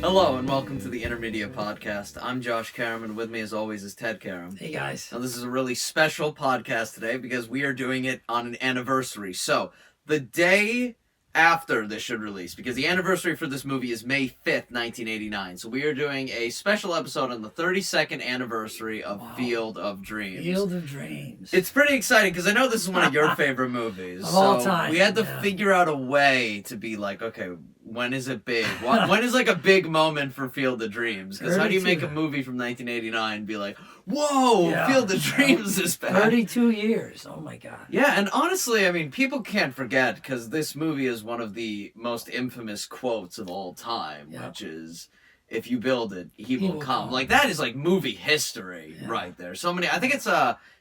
Hello and welcome to the InnerMedia podcast. I'm Josh Karam, and with me as always is Ted Karam. Hey guys. Now this is a really special podcast today because we are doing it on an anniversary. So the day after this should release, because the anniversary for this movie is May 5th, 1989. So we are doing a special episode on the 32nd anniversary of Field of Dreams. Field of Dreams. It's pretty exciting because I know this is one of your favorite movies. Of all time. We had to figure out a way to be like, okay, when is it big? When is like a big moment for Field of Dreams? Because how do you make a movie from 1989 and be like, whoa, Field of Dreams is back? 32 years. Oh my God. Yeah, and honestly, I mean, people can't forget because this movie is one of the most infamous quotes of all time, which is, if you build it, he will come. Like, that is like movie history right there. So many, I think it's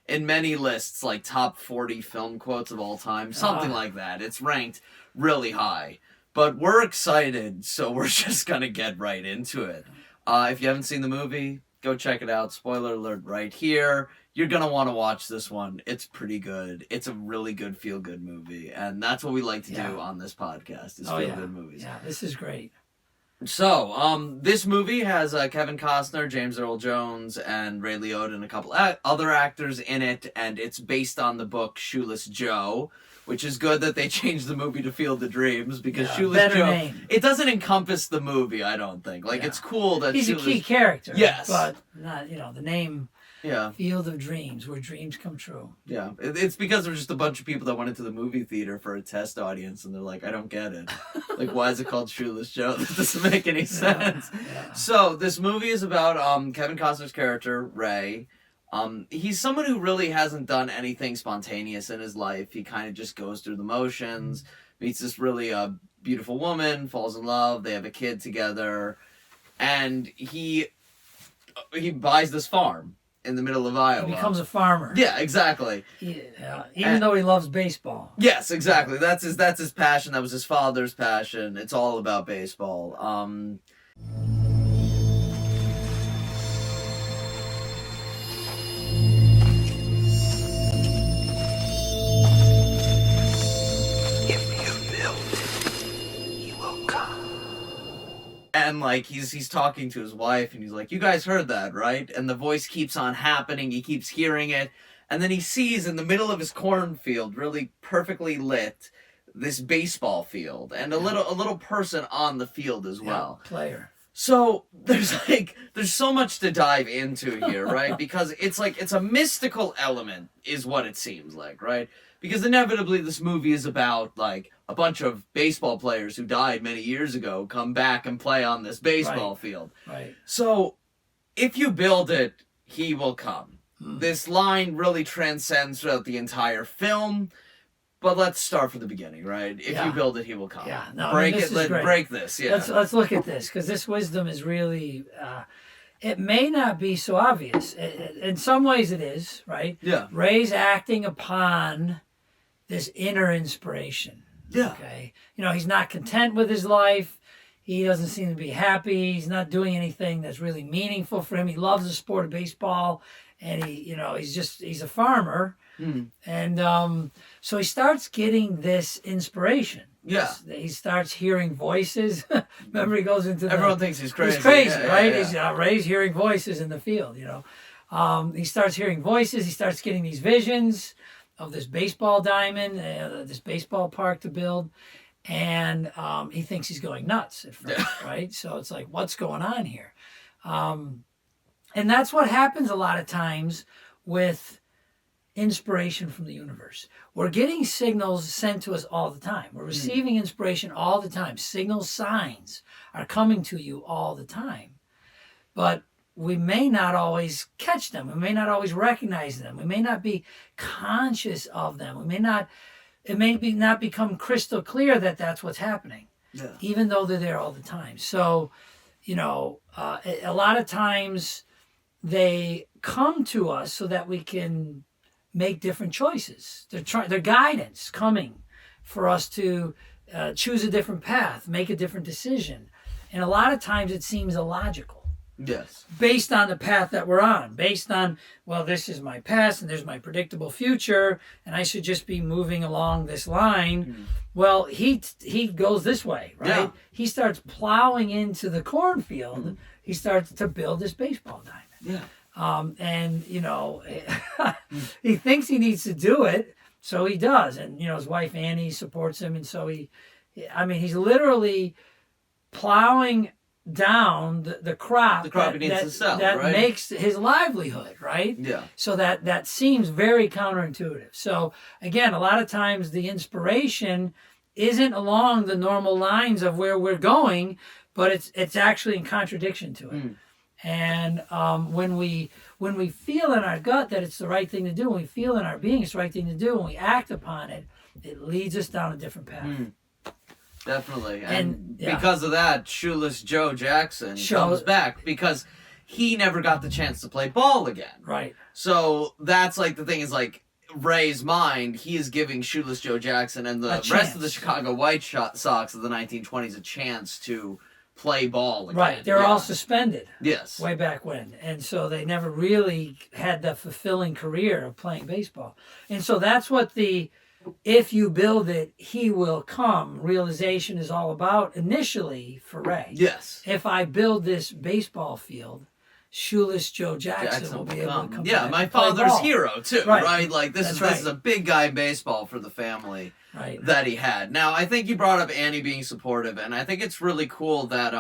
in many lists, like top 40 film quotes of all time, something like that. It's ranked really high. But we're excited, so we're just going to get right into it. If you haven't seen the movie, go check it out. Spoiler alert right here. You're going to want to watch this one. It's pretty good. It's a really good feel-good movie. And that's what we like to do on this podcast, is feel-good movies. Yeah, this is great. So, this movie has Kevin Costner, James Earl Jones, and Ray Liotta, and a couple other actors in it. And it's based on the book Shoeless Joe, which is good that they changed the movie to Field of Dreams, because Shoeless Joe, name. It doesn't encompass the movie, I don't think. Like, it's cool that he's a key character. Yes. But not, the name Field of Dreams, where dreams come true. Yeah. It's because there's just a bunch of people that went into the movie theater for a test audience, and they're like, I don't get it. Like, why is it called Shoeless Joe? That doesn't make any sense. Yeah. So, this movie is about Kevin Costner's character, Ray. He's someone who really hasn't done anything spontaneous in his life. He kind of just goes through the motions, meets this really beautiful woman, falls in love, they have a kid together, and he buys this farm in the middle of Iowa. He becomes a farmer. Yeah, exactly. Even though he loves baseball. Yes, exactly. That's his passion. That was his father's passion. It's all about baseball. And, like, he's talking to his wife, and he's like, you guys heard that, right? And the voice keeps on happening. He keeps hearing it. And then he sees in the middle of his cornfield, really perfectly lit, this baseball field. And a little person on the field as well. Player. So there's so much to dive into here, right? Because it's a mystical element is what it seems like, right? Because inevitably this movie is about, like, a bunch of baseball players who died many years ago come back and play on this baseball field. Right. So if you build it, he will come. This line really transcends throughout the entire film. But let's start from the beginning, right? If you build it, he will come. Yeah, no, break this. Yeah. Let's look at this, because this wisdom is really. It may not be so obvious. In some ways, it is, right? Yeah. Ray's acting upon this inner inspiration. Yeah. Okay. He's not content with his life. He doesn't seem to be happy. He's not doing anything that's really meaningful for him. He loves the sport of baseball, and he's a farmer. And so he starts getting this inspiration. Yeah. He starts hearing voices. Remember, he goes into everyone thinks he's crazy. He's crazy, right? Yeah. He's Ray's hearing voices in the field, He starts hearing voices. He starts getting these visions of this baseball diamond, this baseball park to build. And he thinks he's going nuts at first, right? So it's like, what's going on here? And that's what happens a lot of times with inspiration from the universe. We're getting signals sent to us all the time. We're receiving inspiration all the time. Signals, signs are coming to you all the time. But we may not always catch them. We may not always recognize them. We may not be conscious of them. It may not become crystal clear that that's what's happening, even though they're there all the time. So, a lot of times they come to us so that we can make different choices. They're guidance coming for us to choose a different path, make a different decision. And a lot of times it seems illogical. Yes. based on the path that we're on, based on, well, this is my past and there's my predictable future, and I should just be moving along this line. Well, he goes this way, right? Yeah. He starts plowing into the cornfield. He starts to build this baseball diamond. Yeah. And, you know, he thinks he needs to do it, so he does. And, you know, his wife Annie supports him, and so he's literally plowing down the crop, he needs to sell, that right? makes his livelihood, right? Yeah. So that seems very counterintuitive. So again, a lot of times the inspiration isn't along the normal lines of where we're going, but it's actually in contradiction to it. And when we feel in our gut that it's the right thing to do, when we feel in our being it's the right thing to do, when we act upon it, it leads us down a different path. Definitely. And because of that, Shoeless Joe Jackson comes back because he never got the chance to play ball again. Right. So that's like the thing is like Ray's mind, he is giving Shoeless Joe Jackson and the rest of the Chicago White Sox of the 1920s a chance to play ball again. Right. They were all suspended. Yes. Way back when. And so they never really had that fulfilling career of playing baseball. And so that's what the if you build it, he will come realization is all about initially for Ray. Yes. If I build this baseball field, Shoeless Joe Jackson will be able to come back my and play father's ball. hero too, right? Like this is a big guy in baseball for the family that he had. Now I think you brought up Annie being supportive, and I think it's really cool that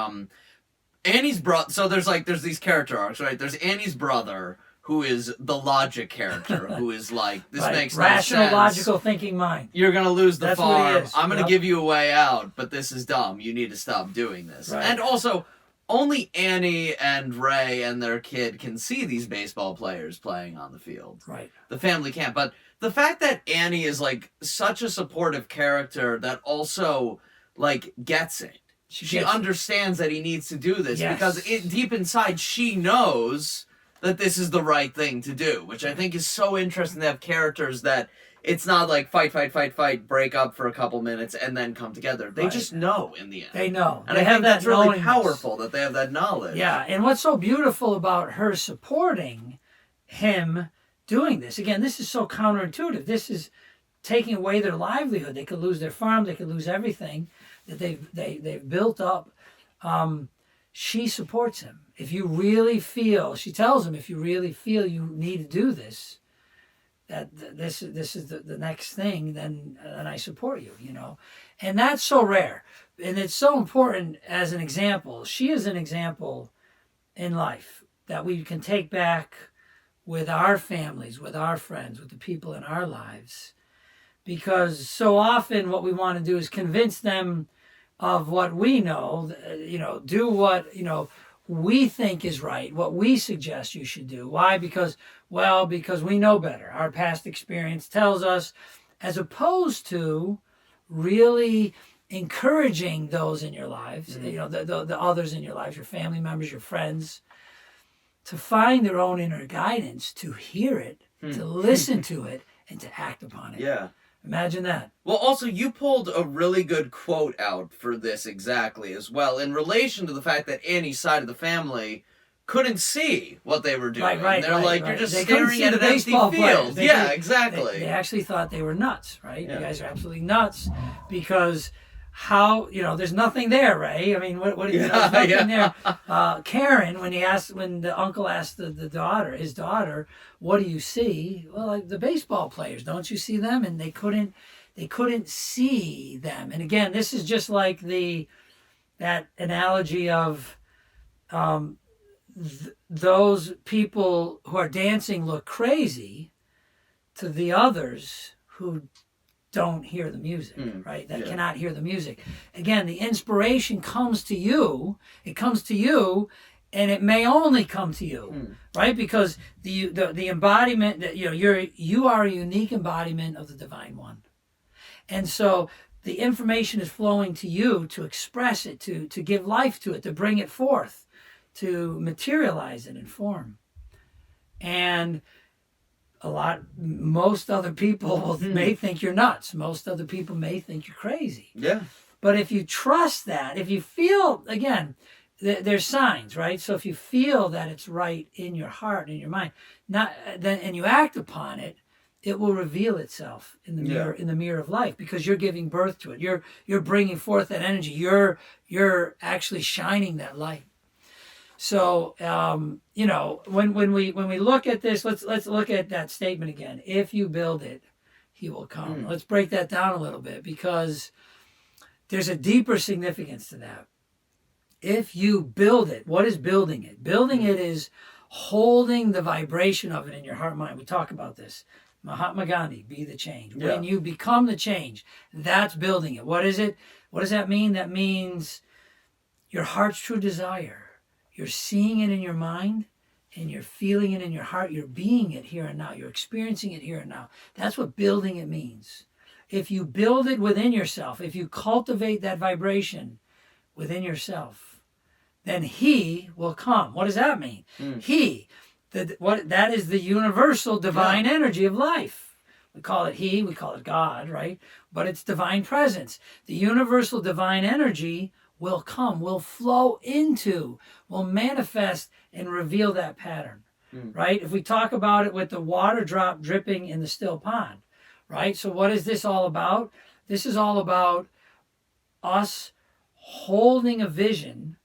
Annie's brother. So there's these character arcs, right? There's Annie's brother, who is the logic character, who is like, this makes no sense. Rational, logical thinking mind. You're going to lose the farm. What I'm going to give you a way out, but this is dumb. You need to stop doing this. Right. And also, only Annie and Ray and their kid can see these baseball players playing on the field. Right. The family can't. But the fact that Annie is like such a supportive character that also like gets it. She understands that he needs to do this because deep inside she knows that this is the right thing to do, which I think is so interesting to have characters that it's not like fight, break up for a couple minutes, and then come together. They just know in the end. They know. And I think that's really powerful that they have that knowledge. Yeah, and what's so beautiful about her supporting him doing this, again, this is so counterintuitive. This is taking away their livelihood. They could lose their farm. They could lose everything that they've built up. She supports him. If you really feel, she tells him, if you really feel you need to do this, that this is the next thing, then I support you, you know. And that's so rare. And it's so important as an example. She is an example in life that we can take back with our families, with our friends, with the people in our lives. Because so often what we want to do is convince them of what we know, you know, do what, you know, we think is right, what we suggest you should do. Why? Because we know better. Our past experience tells us, as opposed to really encouraging those in your lives, you know, the others in your lives, your family members, your friends, to find their own inner guidance, to hear it, to listen to it, and to act upon it. Yeah. Imagine that. Well, also, you pulled a really good quote out for this exactly as well, in relation to the fact that Annie's side of the family couldn't see what they were doing. You're just staring at an empty field. Yeah, exactly. They actually thought they were nuts, right? Yeah. You guys are absolutely nuts because how, you know, there's nothing there, Ray. I mean, what do you know? There's nothing there. Karen, when the uncle asked his daughter, what do you see? Well, like the baseball players, don't you see them? And they couldn't see them. And again, this is just like that analogy of those people who are dancing look crazy to the others who don't hear the music, right? That cannot hear the music. Again, the inspiration comes to you. It comes to you, and it may only come to you, right? Because the embodiment that you are a unique embodiment of the Divine One, and so the information is flowing to you to express it, to give life to it, to bring it forth, to materialize it in form, and most other people may think you're nuts. Most other people may think you're crazy. Yeah. But if you trust that, if you feel, again, there's signs, right? So if you feel that it's right in your heart and in your mind, and you act upon it, it will reveal itself in the mirror of life, because you're giving birth to it. You're bringing forth that energy. You're actually shining that light. So when we look at this, let's look at that statement again. If you build it, he will come. Let's break that down a little bit, because there's a deeper significance to that. If you build it, what is building it? Building it is holding the vibration of it in your heart and mind. We talk about this. Mahatma Gandhi, be the change. Yeah. When you become the change, that's building it. What is it? What does that mean? That means your heart's true desire. You're seeing it in your mind, and you're feeling it in your heart. You're being it here and now. You're experiencing it here and now. That's what building it means. If you build it within yourself, if you cultivate that vibration within yourself, then he will come. What does that mean? That is the universal divine energy of life. We call it he, we call it God, right? But it's divine presence. The universal divine energy will come, will flow into, will manifest and reveal that pattern, right? If we talk about it with the water drop dripping in the still pond, right? So what is this all about? This is all about us holding a vision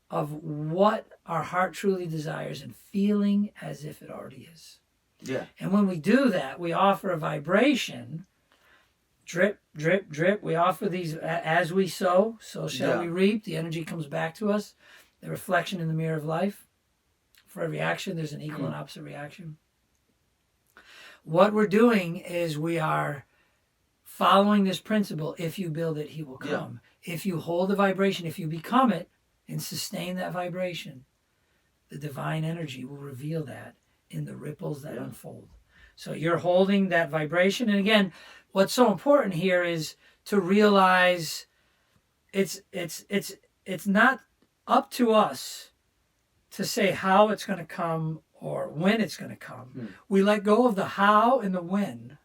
of what our heart truly desires and feeling as if it already is. Yeah. And when we do that, we offer a vibration, drip, drip, drip. We offer these as we sow, so shall we reap. The energy comes back to us, the reflection in the mirror of life. For every action, there's an equal and opposite reaction. What we're doing is we are following this principle. If you build it, he will come. Yeah. If you hold the vibration, if you become it and sustain that vibration, the divine energy will reveal that in the ripples that unfold. So you're holding that vibration. And again, what's so important here is to realize it's not up to us to say how it's going to come or when it's going to come. We let go of the how and the when,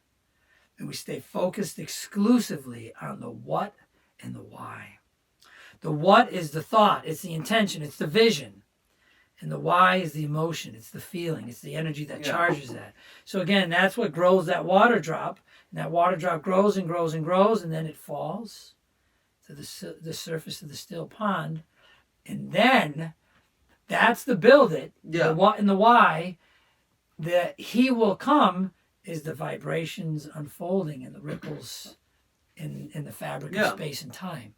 and we stay focused exclusively on the what and the why. The what is the thought, it's the intention, it's the vision. And the why is the emotion, it's the feeling, it's the energy that charges that. So again, that's what grows that water drop. And that water drop grows and grows and grows, and then it falls to the surface of the still pond. And then that's the build it, the what and the why. The he will come is the vibrations unfolding and the ripples in the fabric of space and time.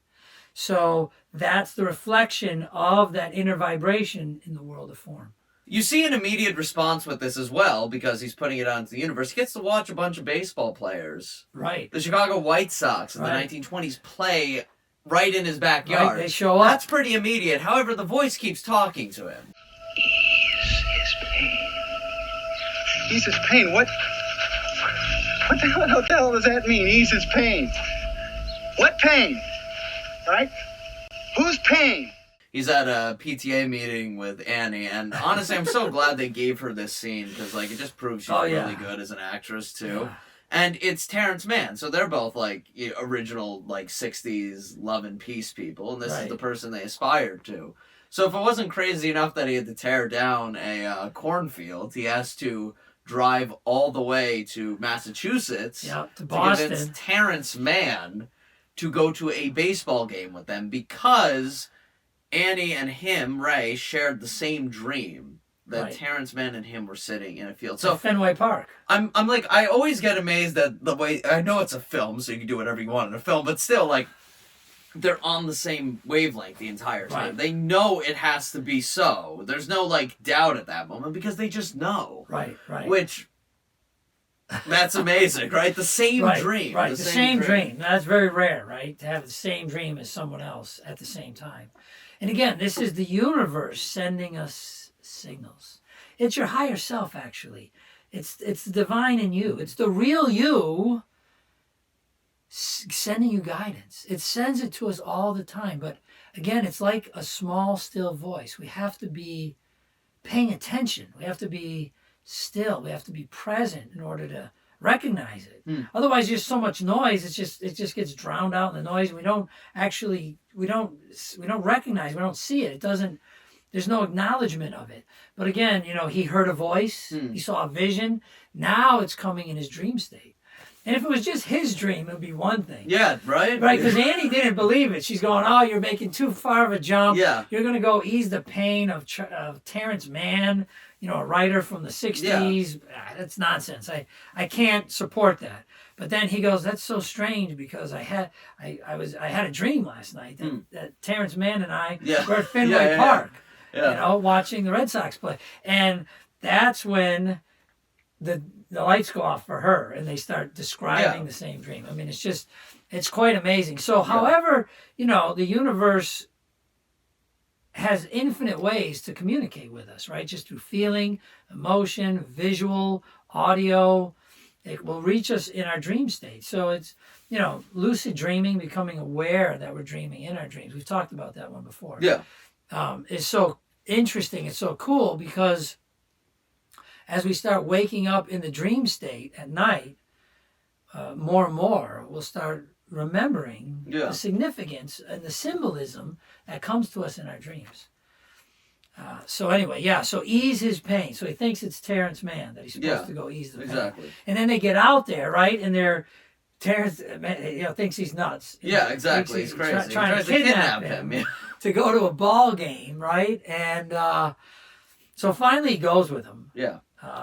So that's the reflection of that inner vibration in the world of form. You see an immediate response with this as well, because he's putting it onto the universe. He gets to watch a bunch of baseball players. Right. The Chicago White Sox in the 1920s play right in his backyard. Right, they show up. That's pretty immediate. However, the voice keeps talking to him. Ease his pain. Ease his pain? What the hell does that mean, ease his pain? What pain? Right? Whose pain? He's at a PTA meeting with Annie, and honestly, I'm so glad they gave her this scene, because it just proves she's really good as an actress too. Yeah. And it's Terrence Mann, so they're both original 60s love and peace people, and this is the person they aspired to. So if it wasn't crazy enough that he had to tear down a cornfield, he has to drive all the way to Massachusetts to Boston. Convince Terrence Mann to go to a baseball game with them, because Annie and him, Ray, shared the same dream that Terrence Mann and him were sitting in a field. So at Fenway Park. I always get amazed at the way, I know it's a film, so you can do whatever you want in a film, but still, they're on the same wavelength the entire time. Right. They know it has to be so. There's no doubt at that moment, because they just know. Right. Which, that's amazing, right? The same dream. Right, the same dream. That's very rare, right? To have the same dream as someone else at the same time. And again, this is the universe sending us signals. It's your higher self, actually. It's the divine in you. It's the real you sending you guidance. It sends it to us all the time. But again, it's like a small, still voice. We have to be paying attention. We have to be still. We have to be present in order to recognize it. Otherwise, there's so much noise. It just gets drowned out in the noise. We don't recognize. We don't see it. It doesn't There's no acknowledgement of it. But again, he heard a voice, he saw a vision. Now it's coming in his dream state. And if it was just his dream, it would be one thing. Yeah, right? Right, because Annie didn't believe it. She's going, oh, you're making too far of a jump. Yeah. You're going to go ease the pain of Terrence Mann, a writer from the 60s. Yeah. That's nonsense. I can't support that. But then he goes, that's so strange because I had a dream last night that Terrence Mann and I were at Fenway Park, watching the Red Sox play. And that's when the lights go off for her and they start describing the same dream. I mean, it's quite amazing. So, however, the universe has infinite ways to communicate with us, right? Just through feeling, emotion, visual, audio. It will reach us in our dream state. So it's, lucid dreaming, becoming aware that we're dreaming in our dreams. We've talked about that one before. Yeah. It's so interesting. It's so cool because as we start waking up in the dream state at night, more and more we'll start remembering the significance and the symbolism that comes to us in our dreams. So ease his pain. So he thinks it's Terrence Mann that he's supposed to go ease the pain. Exactly. And then they get out there, right? And Terrence thinks he's nuts. Yeah, exactly. He's crazy. Trying to kidnap him to go to a ball game, right? And so finally he goes with him. Yeah.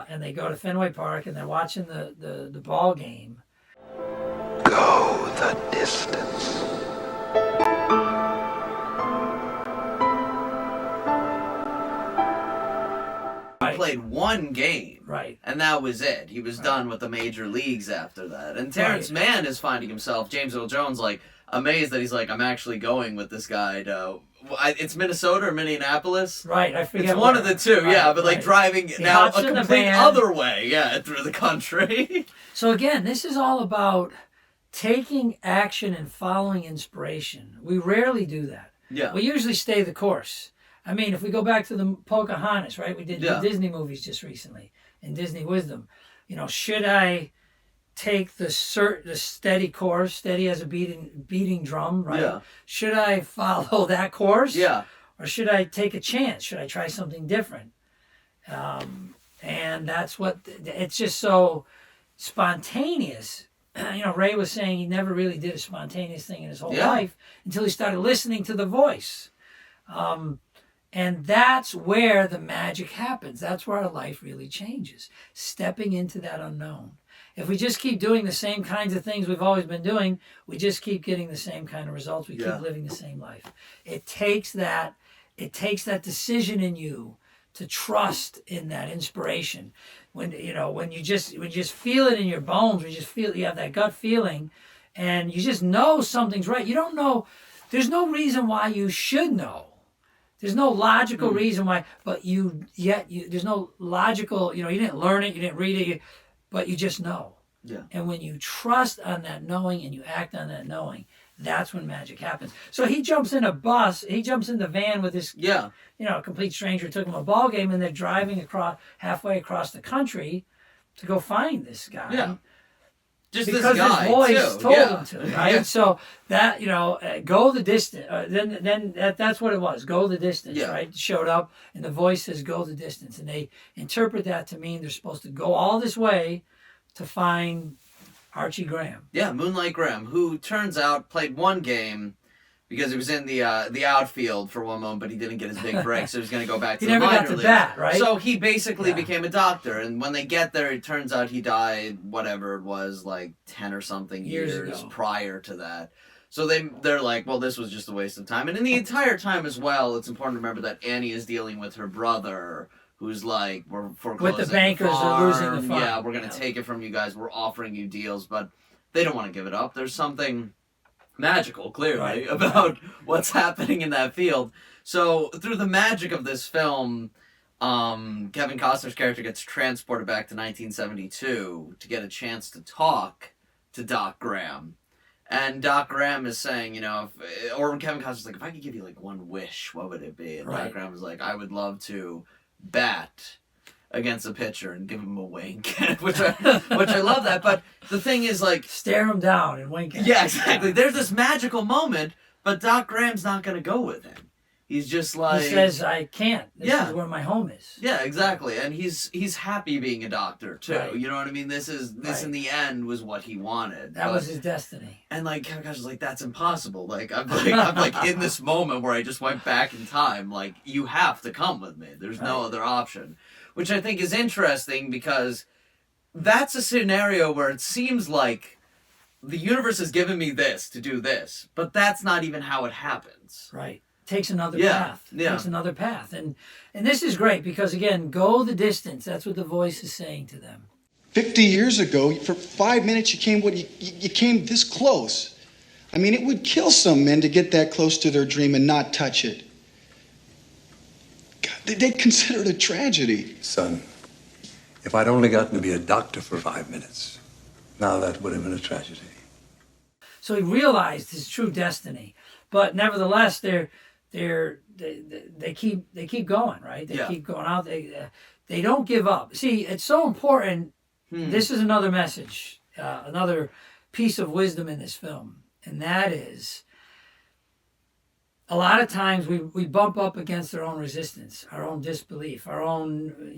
And they go to Fenway Park and they're watching the ball game. Go the distance. Played one game, right, and that was it. He was done with the major leagues after that. And Terrence Mann is finding himself, James Earl Jones, like amazed that he's like, I'm actually going with this guy to. It's Minnesota or Minneapolis, right? I forget. It's one of the two, but like driving now a complete other way, through the country. So again, this is all about taking action and following inspiration. We rarely do that. Yeah, we usually stay the course. I mean, if we go back to the Pocahontas, right? We did the Disney movies just recently, in Disney Wisdom. Should I take the steady course, steady as a beating drum, right? Yeah. Should I follow that course? Yeah. Or should I take a chance? Should I try something different? And that's what, it's just so spontaneous. Ray was saying he never really did a spontaneous thing in his whole life until he started listening to the voice. And that's where the magic happens. That's where our life really changes. Stepping into that unknown. If we just keep doing the same kinds of things we've always been doing, we just keep getting the same kind of results. We keep living the same life. It takes that decision in you to trust in that inspiration. When you just feel it in your bones, you have that gut feeling, and you just know something's right. You don't know. There's no reason why you should know. There's no logical reason why, but there's no logical, you didn't learn it, you didn't read it, but you just know. Yeah. And when you trust on that knowing and you act on that knowing, that's when magic happens. So he jumps in the van with this, complete stranger, took him a ball game, and they're driving halfway across the country to go find this guy. Yeah. Just because this guy, his voice too. told him to, right? So that, go the distance. Then that's what it was. Go the distance, right? Showed up, and the voice says, go the distance. And they interpret that to mean they're supposed to go all this way to find Archie Graham. Yeah, Moonlight Graham, who turns out played one game because he was in the outfield for one moment, but he didn't get his big break, so he was going to go back to the minor leagues. He never got to bat, right? So he basically became a doctor, and when they get there, it turns out he died, whatever it was, like 10 or something years prior to that. So they're like, well, this was just a waste of time. And in the entire time as well, it's important to remember that Annie is dealing with her brother, who's like, we're foreclosing with the bankers are losing the farm. Yeah, we're going to take it from you guys. We're offering you deals, but they don't want to give it up. There's something magical, clearly, about what's happening in that field. So through the magic of this film, Kevin Costner's character gets transported back to 1972 to get a chance to talk to Doc Graham. And Doc Graham is saying, or Kevin Costner's like, if I could give you like one wish, what would it be? And Doc Graham was like, I would love to bat against a pitcher and give him a wink, which I love that. But the thing is, like, stare him down and wink at him. Yeah, exactly. There's this magical moment, but Doc Graham's not going to go with him. He's just like... He says, I can't. This Yeah. is where my home is. Yeah, exactly. And he's happy being a doctor, too. Right. You know what I mean? This Right. in the end was what he wanted. That was his destiny. And like Kamikaze was like, that's impossible. I'm in this moment where I just went back in time. Like, you have to come with me. There's no other option. Which I think is interesting because that's a scenario where it seems like the universe has given me this to do this, but that's not even how it happens. Right. Takes another path. Yeah. Takes another path. And this is great because, again, go the distance. That's what the voice is saying to them. 50 years ago, for 5 minutes, you came this close. I mean, it would kill some men to get that close to their dream and not touch it. God, they'd consider it a tragedy. Son, if I'd only gotten to be a doctor for 5 minutes, now that would have been a tragedy. So he realized his true destiny, but nevertheless, they keep going, right? They keep going out. They don't give up. See, it's so important. This is another message, another piece of wisdom in this film, and that is, a lot of times we bump up against our own resistance, our own disbelief, our own,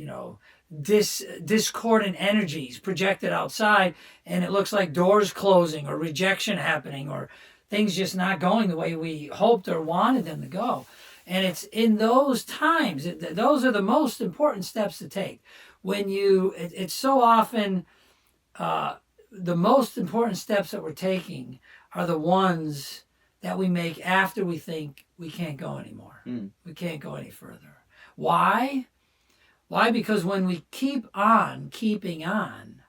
discordant energies projected outside, and it looks like doors closing or rejection happening or things just not going the way we hoped or wanted them to go. And it's in those times, those are the most important steps to take. It's so often the most important steps that we're taking are the ones that we make after we think we can't go anymore. We can't go any further. Why? Why? Because when we keep on keeping on,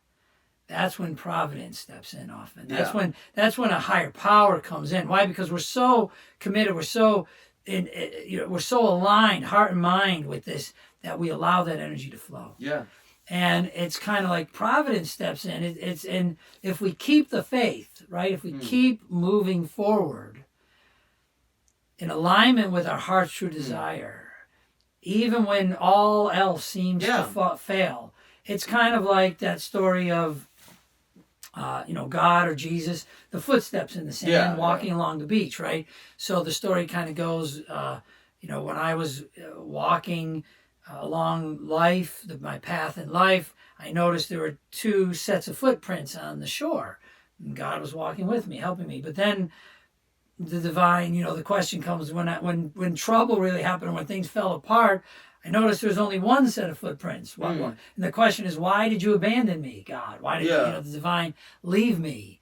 that's when providence steps in often. That's when a higher power comes in. Why? Because we're so committed, we're so aligned, heart and mind with this, that we allow that energy to flow. Yeah. And it's kind of like providence steps in. And if we keep the faith, right? If we keep moving forward in alignment with our heart's true desire, even when all else seems to fail, it's kind of like that story of, God or Jesus, the footsteps in the sand, walking along the beach, right? So the story kind of goes, when I was walking along life, my path in life, I noticed there were 2 sets of footprints on the shore. And God was walking with me, helping me. But then the divine, the question comes when trouble really happened, when things fell apart, I noticed there's only 1 set of footprints. And the question is, why did you abandon me, God? Why did the divine leave me?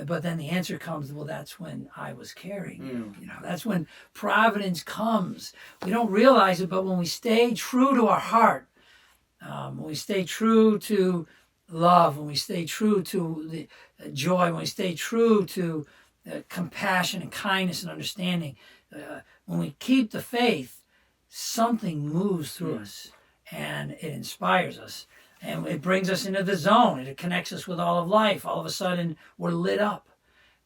But then the answer comes, well, that's when I was carrying you. That's when providence comes. We don't realize it, but when we stay true to our heart, when we stay true to love, when we stay true to the joy, when we stay true to compassion and kindness and understanding, when we keep the faith, something moves through us and it inspires us. And it brings us into the zone. It connects us with all of life. All of a sudden, we're lit up,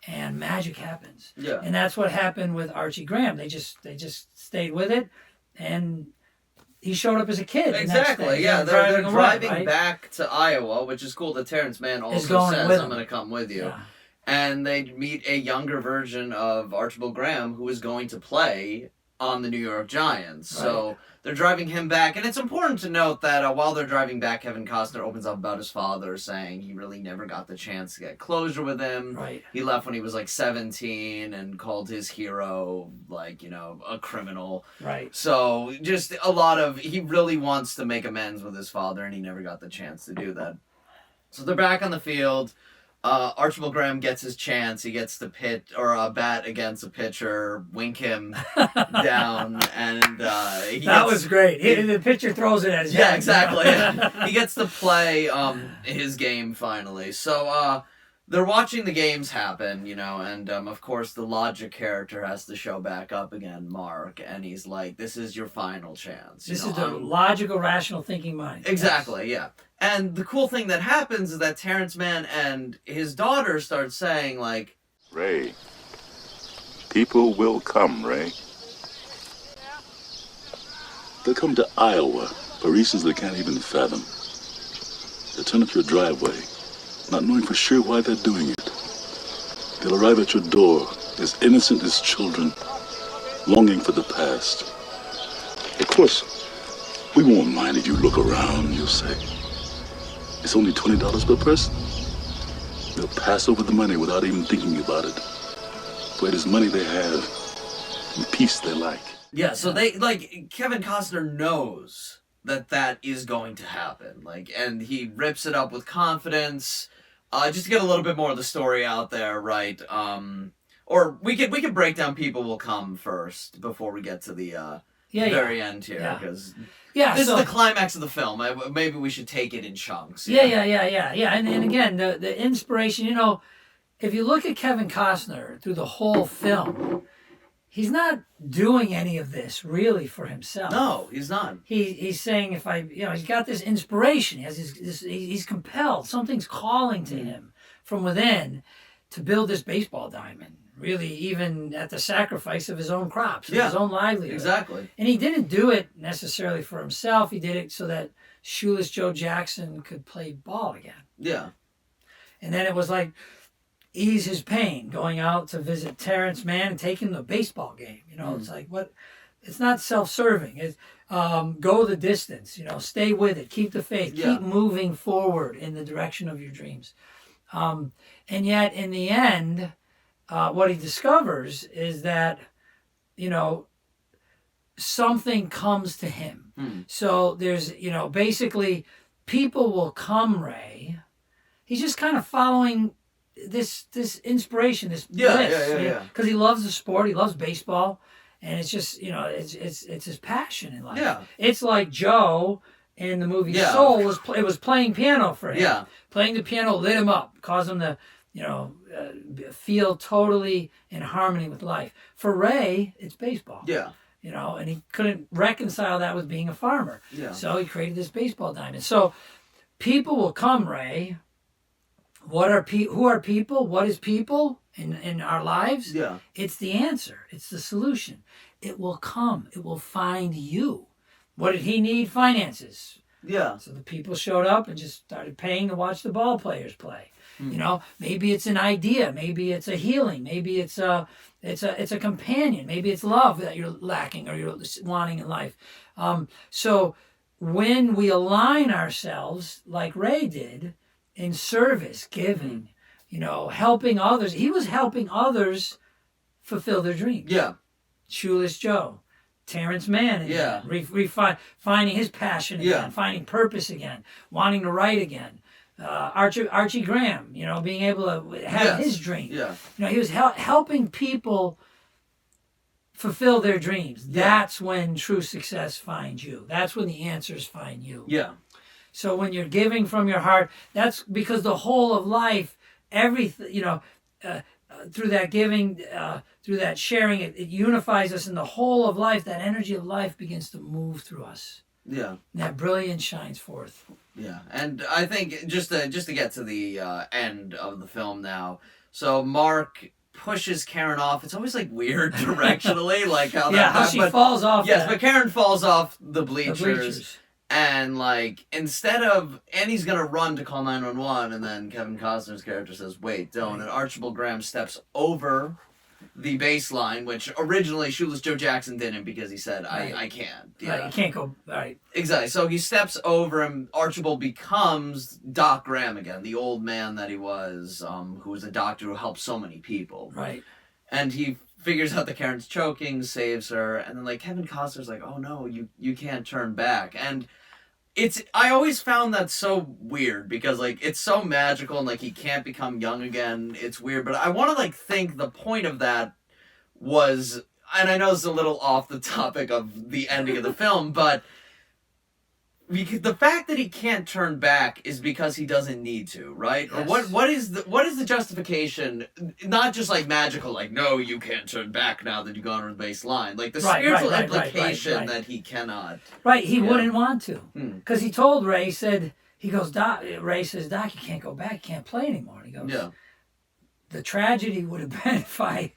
and magic happens. Yeah. And that's what happened with Archie Graham. They just stayed with it, and he showed up as a kid. Exactly. Yeah, they're driving back to Iowa, which is cool. That Terrence Mann also says, "I'm going to come with you." Yeah. And they meet a younger version of Archibald Graham who is going to play on the New York Giants. Right. So they're driving him back. And it's important to note that while they're driving back, Kevin Costner opens up about his father, saying he really never got the chance to get closure with him. Right. He left when he was like 17 and called his hero a criminal. Right. So just a lot of, he really wants to make amends with his father, and he never got the chance to do that. So they're back on the field. Archibald Graham gets his chance. He gets to bat against a pitcher, wink him down, and was great. The pitcher throws it at his head. Yeah, exactly. He gets to play his game finally. So they're watching the games happen, and of course the logic character has to show back up again, Mark, and he's like, "This is your final chance." This is the logical, rational thinking mind. Exactly. Yes. Yeah. And the cool thing that happens is that Terrence Mann and his daughter start saying, Ray, people will come, Ray. They'll come to Iowa for reasons they can't even fathom. They'll turn up your driveway, not knowing for sure why they're doing it. They'll arrive at your door as innocent as children, longing for the past. Of course, we won't mind if you look around, you'll say. It's only $20 per person. They'll pass over the money without even thinking about it. For it is money they have and peace they like. Yeah, so Kevin Costner knows that is going to happen. And he rips it up with confidence. Just to get a little bit more of the story out there, right? Or we could break down People Will Come first before we get to the very end here, because this is the climax of the film. Maybe we should take it in chunks. Yeah. And again, the inspiration, if you look at Kevin Costner through the whole film, he's not doing any of this really for himself. No, he's not. He's saying, he's got this inspiration. He has he's compelled. Something's calling to him from within to build this baseball diamond. Really, even at the sacrifice of his own crops, his own livelihood. Exactly. And he didn't do it necessarily for himself. He did it so that Shoeless Joe Jackson could play ball again. Yeah. And then it was like ease his pain, going out to visit Terrence Mann and taking the baseball game. It's like it's not self-serving. It's go the distance. Stay with it. Keep the faith. Keep moving forward in the direction of your dreams. And yet, in the end, what he discovers is that, something comes to him. So there's, basically, people will come, Ray. He's just kind of following this inspiration, this bliss. Because he loves the sport, he loves baseball, and it's just, it's his passion in life. Yeah. It's like Joe in the movie Soul, it was playing piano for him. Yeah. Playing the piano lit him up, caused him to, feel totally in harmony with life. For Ray, it's baseball. Yeah. And he couldn't reconcile that with being a farmer. Yeah. So he created this baseball diamond. So people will come, Ray. Who are people? What is people in our lives? Yeah. It's the answer. It's the solution. It will come. It will find you. What did he need? Finances. Yeah. So the people showed up and just started paying to watch the ball players play. Maybe it's an idea. Maybe it's a healing. Maybe it's a companion. Maybe it's love that you're lacking or you're wanting in life. So when we align ourselves like Ray did in service, giving, helping others, he was helping others fulfill their dreams. Yeah. Shoeless Joe, Terrence Mann again, finding his passion again, finding purpose again, wanting to write again. Archie Graham, being able to have his dream. Yeah. He was helping people fulfill their dreams. Yeah. That's when true success finds you. That's when the answers find you. Yeah. So when you're giving from your heart, that's because the whole of life, everything, through that giving, through that sharing, it unifies us in the whole of life. That energy of life begins to move through us. Yeah. And that brilliance shines forth. Yeah, and I think just to get to the end of the film now, so Mark pushes Karen off. It's always weird directionally, how she falls off. Yes, but Karen falls off the bleachers. And instead of Annie's gonna run to call 911, and then Kevin Costner's character says, "Wait, don't." And Archibald Graham steps over the baseline, which originally Shoeless Joe Jackson didn't because he said, I can't. Yeah. Right, you can't go, right. Exactly. So he steps over him. Archibald becomes Doc Graham again, the old man that he was, who was a doctor who helped so many people. Right. And he figures out that Karen's choking, saves her, and then Kevin Costner's like, oh no, you can't turn back. And I always found that so weird because it's so magical and he can't become young again. It's weird, but I want to think the point of that was, and I know it's a little off the topic of the ending of the film, but the fact that he can't turn back is because he doesn't need to, right? Yes. Or what is the justification? Not just magical, no, you can't turn back now that you've gone over the baseline. The spiritual implication that he cannot. Right, he wouldn't want to, because he told Ray. Ray says, Doc, you can't go back, you can't play anymore. And he goes, the tragedy would have been if I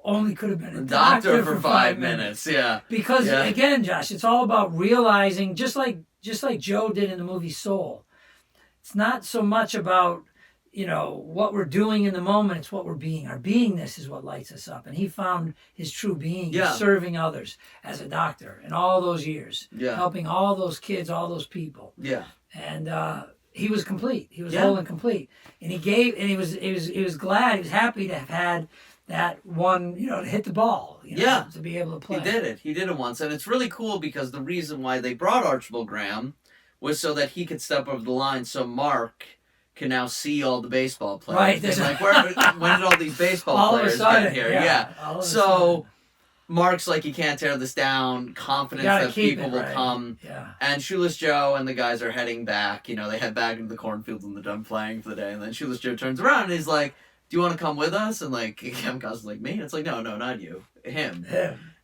only could have been a doctor for 5 minutes. Yeah, because again, Josh, it's all about realizing, just like Joe did in the movie Soul. It's not so much about, what we're doing in the moment, it's what we're being. Our beingness is what lights us up. And he found his true being serving others as a doctor in all those years, helping all those kids, all those people. Yeah. And he was complete. He was whole and complete. And he gave, and he was glad, he was happy to have had that one, to hit the ball, to be able to play. He did it once. And it's really cool because the reason why they brought Archibald Graham was so that he could step over the line so Mark can now see all the baseball players. Right. They're like, when did all these baseball players get here? Yeah. So Mark's like, you can't tear this down. Confidence that people will come. Yeah. And Shoeless Joe and the guys are heading back. They head back into the cornfield and they're done playing for the day. And then Shoeless Joe turns around and he's like, do you want to come with us? And Kevin Costner's like, me? And it's like, no, not you. Him.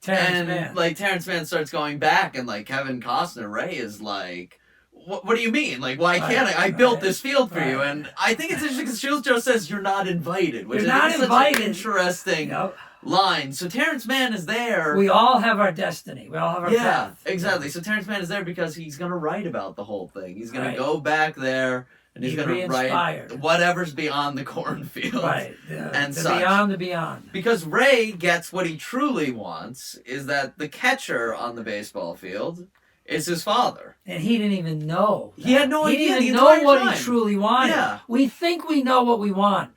Terrence Mann. Terrence Mann starts going back and Kevin Costner, Ray, is like, what do you mean? Why can't I? I built this field for you. And I think it's interesting because Shoeless Joe says you're not invited, which is such an interesting line. So Terrence Mann is there. We all have our destiny. We all have our path. Yeah, exactly. So Terrence Mann is there because he's going to write about the whole thing. He's going to go back there and he's going to write whatever's beyond the cornfield. Right. And the beyond the beyond. Because Ray gets what he truly wants is that the catcher on the baseball field is his father. And he didn't even know. He had no idea. He didn't even know what he truly wanted. Yeah. We think we know what we want.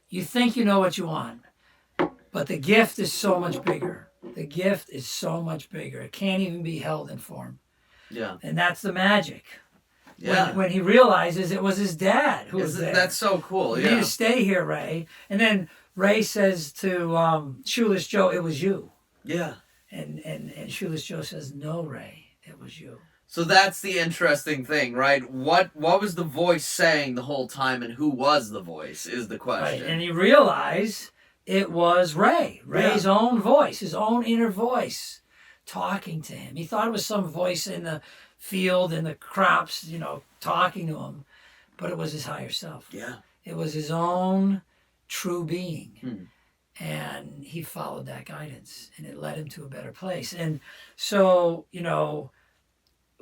You think you know what you want. But the gift is so much bigger. The gift is so much bigger. It can't even be held in form. Yeah. And that's the magic. Yeah. When he realizes it was his dad who was there. That's so cool. You need to stay here, Ray. And then Ray says to Shoeless Joe, it was you. Yeah. And Shoeless Joe says, no, Ray, it was you. So that's the interesting thing, right? What was the voice saying the whole time, and who was the voice is the question. Right. And he realized it was Ray's own voice, his own inner voice talking to him. He thought it was some voice in the field, in the crops, talking to him. But it was his higher self. Yeah. It was his own true being. And he followed that guidance, and it led him to a better place. And so,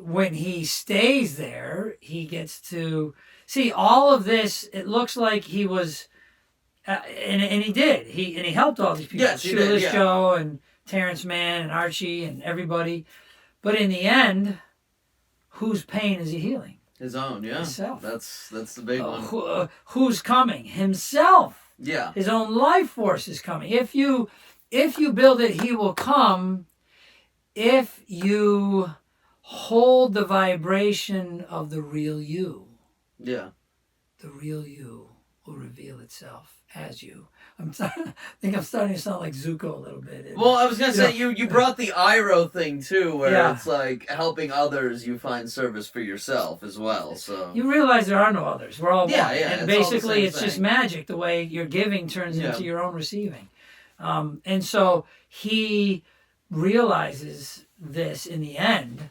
when he stays there, he gets to see all of this. It looks like he was, and he did. He helped all these people. Yes, he Shoeless did, Joe and Terrence Mann and Archie and everybody. But in the end, whose pain is he healing? His own, yeah. Himself. That's the big one. Who's coming? Himself. Yeah. His own life force is coming. If you build it, he will come. If you hold the vibration of the real you. Yeah. The real you will reveal itself as you. I think I'm starting to sound like Zuko a little bit. Well, I was going to say, you brought the Iroh thing, too, where it's like helping others, you find service for yourself as well. So you realize there are no others. We're all one. Yeah, and basically, it's just magic. The way your giving turns into your own receiving. And so he realizes this in the end.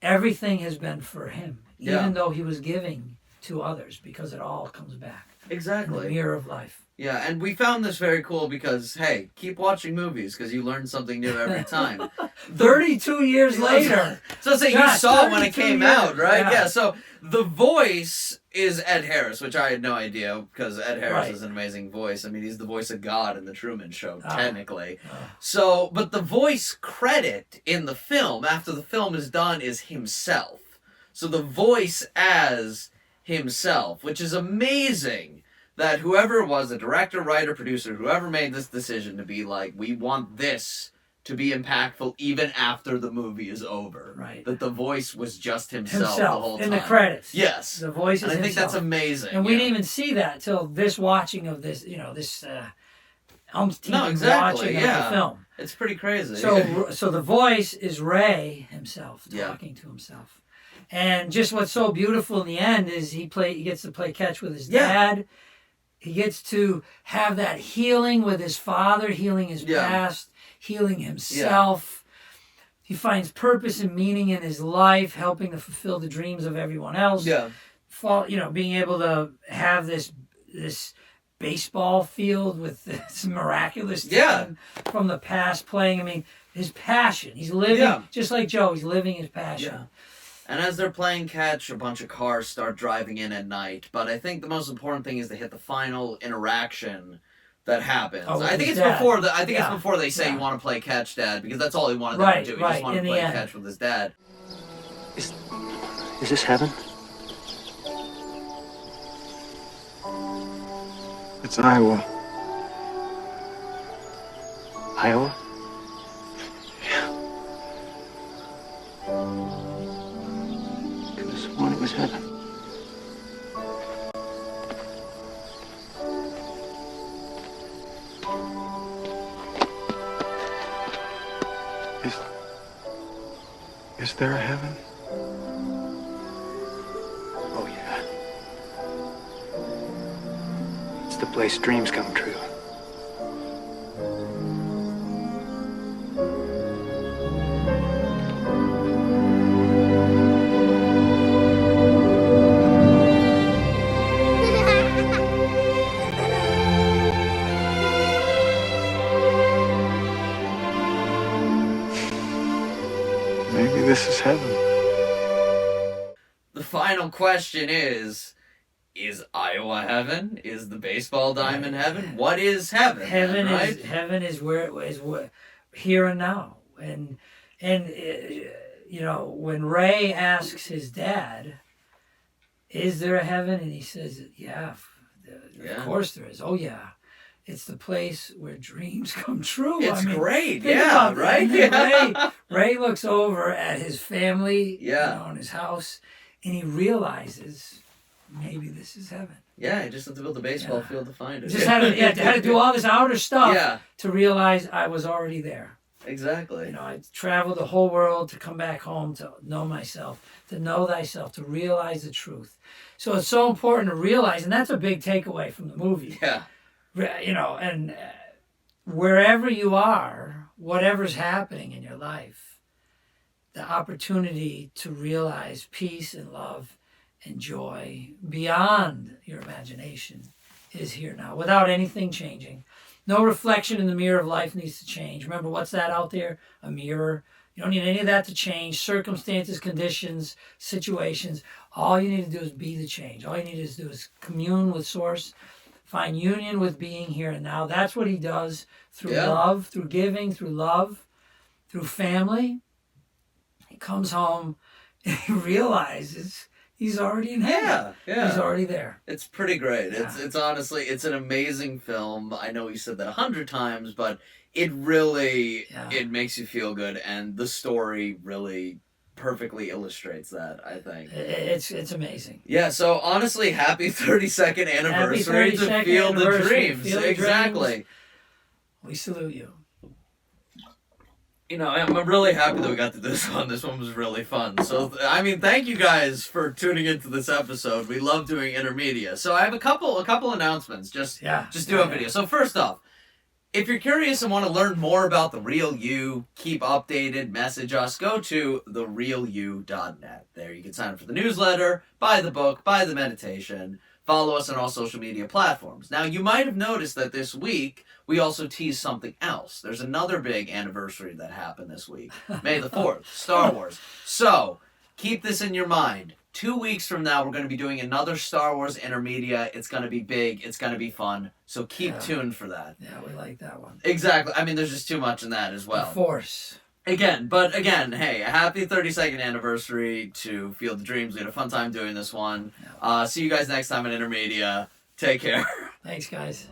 Everything has been for him, even though he was giving to others, because it all comes back. Exactly. In the mirror of life. Yeah, and we found this very cool because, hey, keep watching movies because you learn something new every time. 32 years later. So say you saw it when it came out, right? Yeah. Yeah, so the voice is Ed Harris, which I had no idea because Ed Harris is an amazing voice. I mean, he's the voice of God in The Truman Show, technically. So, but the voice credit in the film, after the film is done, is himself. So the voice as himself, which is amazing. That whoever was a director, writer, producer, whoever made this decision to be like, we want this to be impactful even after the movie is over. Right. That the voice was just himself the whole time. In the credits. Yes. The voice is and I think himself. that's amazing. And we didn't even see that till this watching of this, this watching of the film. It's pretty crazy. So the voice is Ray himself talking to himself. And just what's so beautiful in the end is he gets to play catch with his dad. He gets to have that healing with his father, healing his past, healing himself. He finds purpose and meaning in his life, helping to fulfill the dreams of everyone else. Yeah. Being able to have this baseball field with this miraculous team from the past playing. I mean, his passion. He's living, just like Joe, he's living his passion. Yeah. And as they're playing catch, a bunch of cars start driving in at night. But I think the most important thing is to hit the final interaction that happens. Oh, I think it's dad. before the. I think Yeah. it's before they say Yeah. you want to play catch, Dad, because that's all he wanted them Right, to do. He right, just wanted in to the play end. catch with his dad. Is this heaven? It's Iowa. Iowa? Could have sworn it was heaven. Is there a heaven? Oh, yeah. It's the place dreams come true. Maybe this is heaven. The final question is Iowa heaven? Is the baseball diamond heaven? What is heaven? Heaven then, right? is heaven is where here and now, and you know, when Ray asks his dad, "Is there a heaven?" and he says, "Yeah, Yeah. of course there is. Oh yeah, it's the place where dreams come true." It's I mean, great, think yeah, about that. right? And then Yeah. Ray looks over at his family, Yeah. you know, in his house, and he realizes maybe this is heaven. Yeah, you just have to build a baseball Yeah. field to find it. Just had to do all this outer stuff Yeah. to realize I was already there. Exactly. You know, I traveled the whole world to come back home to know myself, to know thyself, to realize the truth. So it's so important to realize, and that's a big takeaway from the movie. Yeah. You know, and wherever you are, whatever's happening in your life, the opportunity to realize peace and love and joy beyond your imagination is here now, without anything changing. No reflection in the mirror of life needs to change. Remember, what's that out there? A mirror. You don't need any of that to change. Circumstances, conditions, situations. All you need to do is be the change. All you need to do is commune with Source, find union with being here and now. That's what he does through love, through giving, through love, through family. He comes home and he realizes he's already in heaven. Yeah, yeah. He's already there. It's pretty great. Yeah. It's honestly, it's an amazing film. I know you said that 100 times, but it really, it makes you feel good, and the story really perfectly illustrates that, I think. It's amazing. Yeah, so honestly, happy 32nd anniversary to 32nd Feel the anniversary. Dreams. Feel the Exactly. dreams. We salute you. You know, I'm really happy that we got to this one. This one was really fun. So, I mean, thank you guys for tuning into this episode. We love doing InnerMedia. So I have a couple announcements. Just do a video. So first off, if you're curious and want to learn more about The Real You, keep updated, message us, go to therealyou.net. There you can sign up for the newsletter, buy the book, buy the meditation, follow us on all social media platforms. Now, you might have noticed that this week, we also teased something else. There's another big anniversary that happened this week. May the 4th, Star Wars. So, keep this in your mind. 2 weeks from now, we're going to be doing another Star Wars InnerMedia. It's going to be big. It's going to be fun. So keep tuned for that. Yeah, we like that one. Exactly. I mean, there's just too much in that as well. The Force. Again, hey, a happy 32nd anniversary to Feel the Dreams. We had a fun time doing this one. See you guys next time at InnerMedia. Take care. Thanks, guys.